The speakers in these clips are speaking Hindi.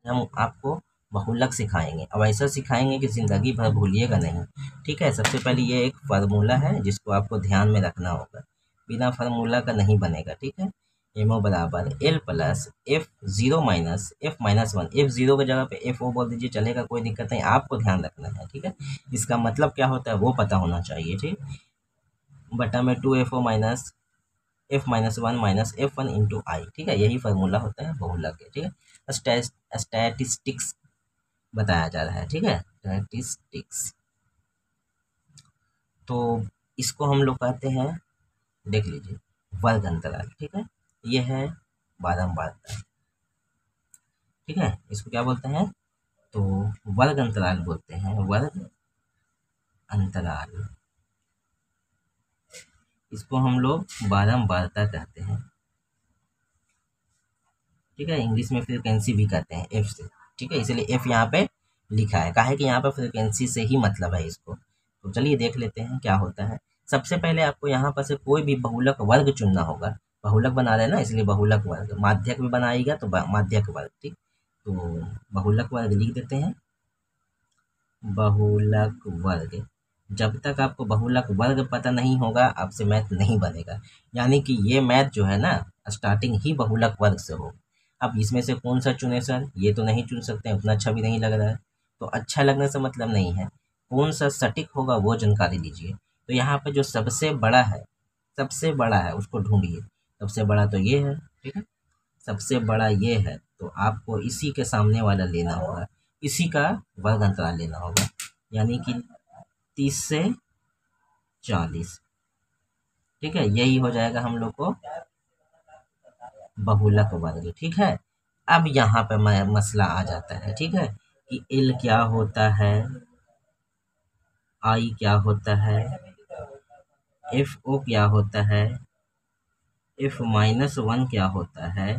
हम आपको बहुलक सिखाएंगे। अब ऐसा सिखाएंगे कि ज़िंदगी भर भूलिएगा नहीं। ठीक है, सबसे पहले ये एक फार्मूला है जिसको आपको ध्यान में रखना होगा, बिना फार्मूला का नहीं बनेगा। ठीक है, एमओ बराबर L plus F zero minus F minus one. F zero की जगह पे एफ ओ बोल दीजिए, चलेगा, कोई दिक्कत नहीं, आपको ध्यान रखना है। ठीक है, इसका मतलब क्या होता है वो पता होना चाहिए। ठीक, बटा में two F O minus F minus one minus F one into I. ठीक है, यही फार्मूला होता है बहुलक के। ठीक है, स्टैटिस्टिक्स बताया जा रहा है। ठीक है, स्टैटिस्टिक्स, तो इसको हम लोग कहते हैं, देख लीजिए, वर्ग अंतराल। ठीक है, ये है बारंबारता। ठीक है, इसको क्या बोलते हैं, तो वर्ग अंतराल बोलते हैं, वर्ग अंतराल। इसको हम लोग बारंबारता कहते हैं। ठीक है, इंग्लिश में फ्रीक्वेंसी भी कहते हैं एफ से। ठीक है, इसलिए एफ यहाँ पे लिखा है, काहे कि यहाँ पे फ्रीक्वेंसी से ही मतलब है इसको। तो चलिए देख लेते हैं क्या होता है। सबसे पहले आपको यहाँ पर से कोई भी बहुलक वर्ग चुनना होगा। बहुलक बना रहे हैं ना, इसलिए बहुलक वर्ग। माध्यक भी बनाएगा तो माध्यक वर्ग। ठीक, तो बहुलक वर्ग लिख देते हैं, बहुलक वर्ग। जब तक आपको बहुलक वर्ग पता नहीं होगा, आपसे मैथ नहीं बनेगा। यानी कि ये मैथ जो है ना, स्टार्टिंग ही बहुलक वर्ग से हो। अब इसमें से कौन सा चुने सर, ये तो नहीं चुन सकते, उतना अच्छा भी नहीं लग रहा है। तो अच्छा लगने से मतलब नहीं है, कौन सा सटीक होगा वो जानकारी लीजिए। तो यहाँ पे जो सबसे बड़ा है, सबसे बड़ा है उसको ढूंढिए। सबसे बड़ा तो ये है। ठीक है, सबसे बड़ा ये है, तो आपको इसी के सामने वाला लेना होगा, इसी का वर्ग अंतराल लेना होगा, यानी कि 30 से 40। ठीक है, यही हो जाएगा हम लोग को बहुलक वर्ग। ठीक है, अब यहाँ पे मसला आ जाता है। ठीक है, कि एल क्या होता है, आई क्या होता है, एफ ओ क्या होता है, एफ माइनस वन क्या होता है,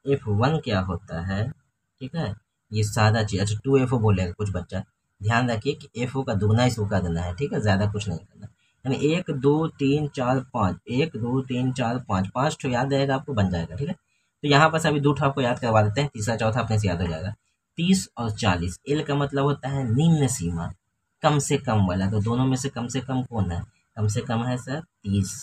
एफ वन क्या होता है। ठीक है, ये सादा चीज। अच्छा, टू एफ ओ बोलेगा कुछ बच्चा, ध्यान रखिए कि एफ ओ का दुगना इसको कर देना है। ठीक है, ज्यादा कुछ नहीं करना, यानी एक दो तीन चार पाँच, एक दो तीन चार पाँच, पाँच ठो याद रहेगा आपको, बन जाएगा। ठीक है, तो यहाँ पर अभी दो ठो आपको याद करवा देते हैं, तीसरा चौथा अपने से याद हो जाएगा। 30 और 40, एल का मतलब होता है निम्न सीमा, कम से कम वाला। तो दोनों में से कम कौन है, कम से कम है सर 30।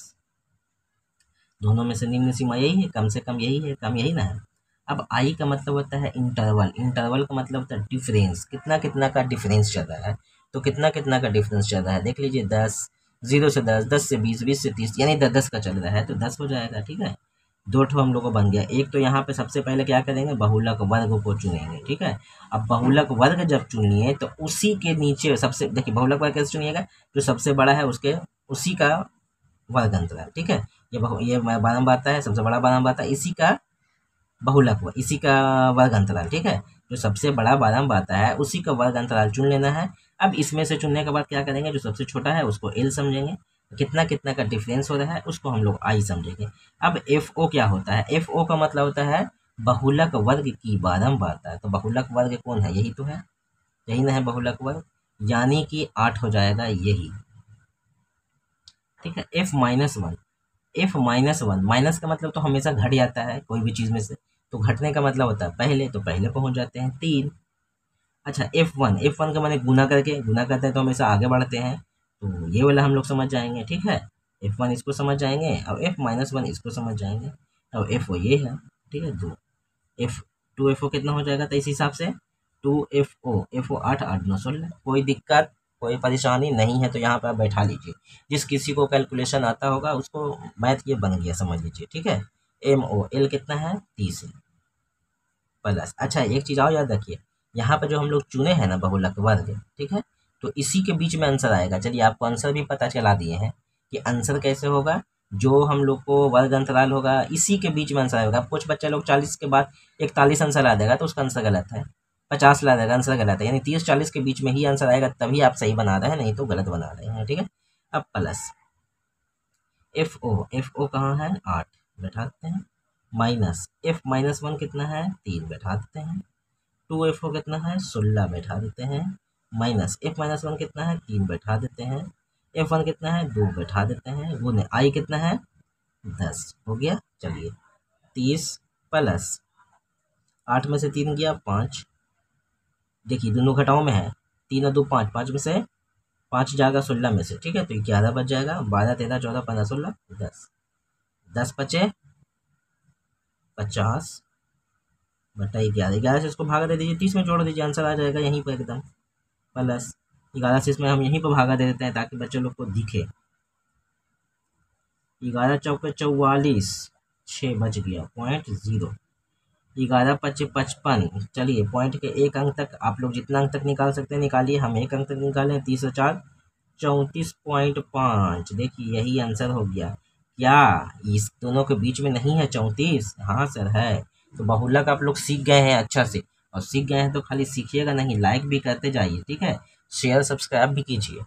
दोनों में से निम्न सीमा यही है, कम से कम यही है, कम यही ना है। अब आई का मतलब होता है इंटरवल। इंटरवल का मतलब होता है डिफरेंस, कितना कितना का डिफरेंस चल रहा है। तो कितना कितना का डिफरेंस चल रहा है, देख लीजिए, 10, 0 से 10, 10 से 20, 20 से 30, यानी 10 10 का चल रहा है, तो 10 हो जाएगा। ठीक है, दो ठो हम लोग को बन गया। एक तो यहाँ पे सबसे पहले क्या करेंगे, बहुलक वर्ग को चुनेंगे। ठीक है, अब बहुलक वर्ग जब चुनिए तो उसी के नीचे सबसे, देखिए बहुलक वर्ग कैसे चुनिएगा, जो सबसे बड़ा है उसके उसी का वर्ग अंतराल। ठीक है, ये बारंबार आता है, सबसे बड़ा बारंबार आता है, इसी का बहुलक वर्ग, इसी का वर्ग अंतराल। ठीक है, जो सबसे बड़ा बारंबार आता है उसी का वर्ग अंतराल चुन लेना है। अब इसमें से चुनने के बाद क्या करेंगे, जो सबसे छोटा है उसको एल समझेंगे, कितना कितना का डिफरेंस हो रहा है उसको हम लोग आई समझेंगे। अब एफ ओ क्या होता है, एफ ओ का मतलब होता है बहुलक वर्ग की बारंबारता। तो बहुलक वर्ग कौन है, यही तो है, यही ना है बहुलक वर्ग, यानी कि 8 हो जाएगा यही। ठीक है, F minus one, F minus one, minus का मतलब तो हमेशा घट जाता है कोई भी चीज़ में से, तो घटने का मतलब होता है पहले, तो पहले पहुंच जाते हैं 3। अच्छा, एफ वन, एफ वन का मैंने गुना करके, गुना करते हैं तो हमेशा आगे बढ़ते हैं, तो ये वाला हम लोग समझ जाएंगे। ठीक है, एफ वन इसको समझ जाएंगे, और एफ माइनस वन इसको समझ जाएंगे, और एफ ओ ये है। ठीक है, दो एफ, टू एफ ओ कितना हो जाएगा, तो इस हिसाब से एफ ओ 8 8 9 16। कोई दिक्कत, कोई परेशानी नहीं है, तो यहाँ पे आप बैठा लीजिए। जिस किसी को कैलकुलेशन आता होगा उसको मैथ ये बन गया, समझ लीजिए। ठीक है, एम ओ एल कितना है, 30 प्लस। अच्छा, एक चीज़ और याद रखिए, यहाँ पे जो हम लोग चुने हैं ना बहुलक वर्ग, ठीक है, तो इसी के बीच में आंसर आएगा। चलिए आपको आंसर भी पता चला दिए हैं कि आंसर कैसे होगा। जो हम लोग को वर्ग अंतराल होगा इसी के बीच में आंसर आएगा। अब कुछ बच्चे लोग 40 के बाद 41 आंसर ला देगा तो उसका आंसर गलत है, 50 ला देगा आंसर गलत है, यानी 30 40 के बीच में ही आंसर आएगा, तभी आप सही बना रहे हैं, नहीं तो गलत बना रहे हैं। ठीक है, अब plus F O, F O कहाँ है, 8 बैठा देते हैं, माइनस एफ माइनस वन कितना है, 3 बैठा देते हैं, टू एफ ओ कितना है, 16 बैठा देते हैं, माइनस एफ माइनस वन कितना है, 3 बैठा देते हैं, एफ वन कितना है, 2 बैठा देते हैं, गुने आई कितना है, 10 हो गया। चलिए 30 प्लस 8 में से 3 गया 5, देखिए दोनों घटाओं में है, 3 और 2 5, 5 में से 5 जाएगा 16 में से, ठीक है, तो 11 बच जाएगा, 12 13 14 15 16 10, 10 बचे 50 बटा 11, 11 से इसको भागा दे दीजिए, 30 में जोड़ दीजिए, आंसर आ जाएगा यहीं पर एकदम प्लस 11 से इसमें हम यहीं पर भागा दे देते हैं ताकि बच्चे लोग को दिखे। 11 चौके 44, 6 बच गया 0.0, 11 पचे 55, चलिए पॉइंट के एक अंक तक आप लोग जितना अंक तक निकाल सकते हैं निकालिए, हम एक अंक तक निकालें, 30 और 4 34.5, देखिए यही आंसर हो गया। क्या इस दोनों के बीच में नहीं है 34? हाँ सर है। तो बहुलक आप लोग सीख गए हैं अच्छा से, और सीख गए हैं तो खाली सीखिएगा नहीं, लाइक भी करते जाइए, ठीक है, शेयर सब्सक्राइब भी कीजिए।